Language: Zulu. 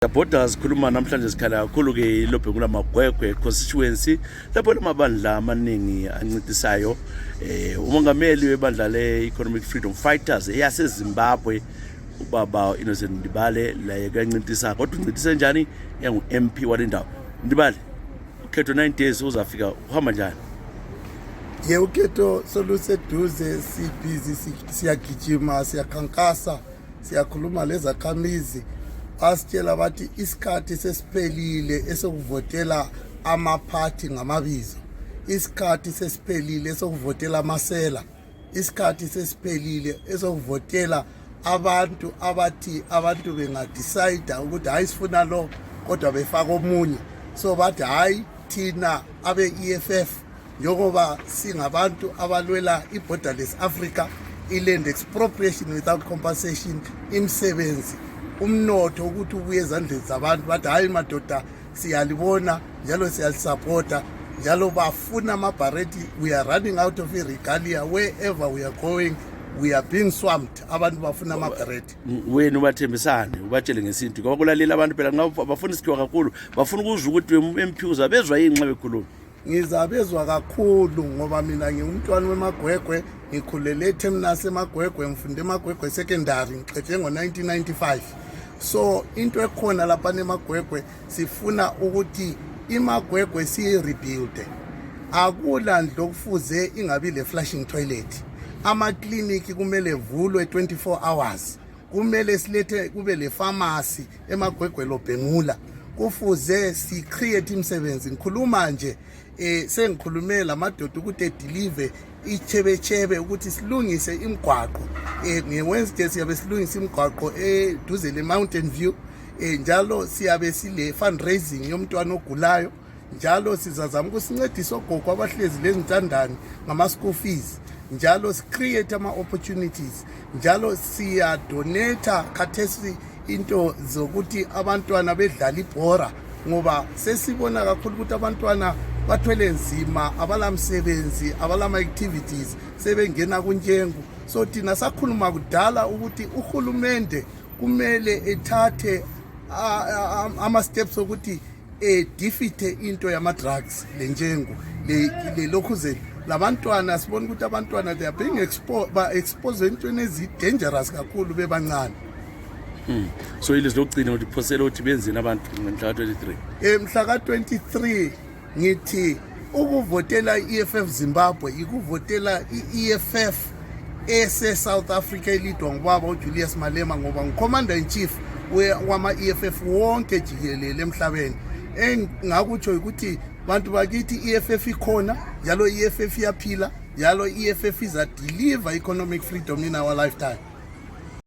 Supporters khuluma namhlanje sikhala kakhulu ke ilobhe kulamagwegwe constituency lapho lamabandla amaningi ancitisayo umongameli webandla leEconomic Freedom Fighters yaseZimbabwe ubaba Ndibali la yancitisa kodwa uncitisa njani yangu MP walendawo Ndibali ukhetho 9 days uzafika uhamba njani ukhetho soluseduze sibhizi siyagijima siyakhankasa siyakhuluma lezakhamizi asitshela bathi isikhathi sesiphelile esokuvotela amaphathi ngamabizo, isikhathi sesiphelile esokuvotela amasela, isikhathi sesiphelile esokuvotela abantu abathi abantu bengadecide ukuthi hayi sifuna lo kodwa befaka omunye. So bathi hayi thina abe-EFF njengoba singabantu abalwela i-borderless Africa, i-land expropriation without compensation, imisebenzi, umnotho ukuthi ubuye ezandleni zabantu, bathi hayi madoda siyalibona njalo siyalisupporta njalo bafuna amabhareti. We are running out of regalia wherever we are going, we are being swamped. Abantu bafuna amabhareti. Wena ubathembisane ubatshele ngesintu ngoba kulalela abantu phela ngaba bafuna isikhiwa kakhulu, bafuna ukuzwa ukuthi MP uzabezwa yinxa bekhuluma. Ngizabezwa kakhulu ngoba mina ngingumntwana wemagwegwe, ngikhulele eThemunasi emagwegwe, ngifunde emagwegwe secondary, ngiqede ngo-1995. So into ekhona lapha nemagwegwe sifuna ukuthi imagwegwe siyi-rebuild. Akula ndlu okufuze ingabi le flushing toilet. Amakliniki kumele vulwe 24 hours. Kumele silethe kube le pharmacy emagwegwe lobhengula. Kufuze si create imisebenzi. Ngikhuluma nje sengikhulume lamadoda ukuthi edeliver ichebechebe ukuthi silungise imigwaqo. ngeWednesday siyabe silungisa imigwaqo eduze le Mountain View. Njalo siyabe sile fundraising yomntwana ogulayo. Njalo sizazama ukusincedisa ogogo abahlezi lezintandane ngama school fees. Njalo si create ama opportunities. Njalo siya donate khathesi into zokuthi abantwana bedlala ibhora ngoba sesibona kakhulu ukuthi abantwana bathwele nzima, abalamsebenzi, abalama activities, sebengena kunjengo. So thina sakhuluma kudala ukuthi uhulumende kumele ethathe ama steps ukuthi defeat into yama drugs lenjengo le lokhuzeli. Labantwana sibona ukuthi abantwana they are being exposed entweni ezi dangerous kakhulu bebancane. So ilizwe lokugcina ukuthi phosela ukuthi benzeni abantu mhla 23 mhla ka 23 ngithi ukuvotela iEFF Zimbabwe ikuvotela iEFF ese South Africa elidwa ngubaba uJulius Malema ngoba ngicommander in chief wama EFF wonke jikelele emhlabeni. Ngakutsho ukuthi bantu bakithi iEFF ikhona njalo iEFF iyaphila njalo iEFF iza deliver economic freedom in our lifetime.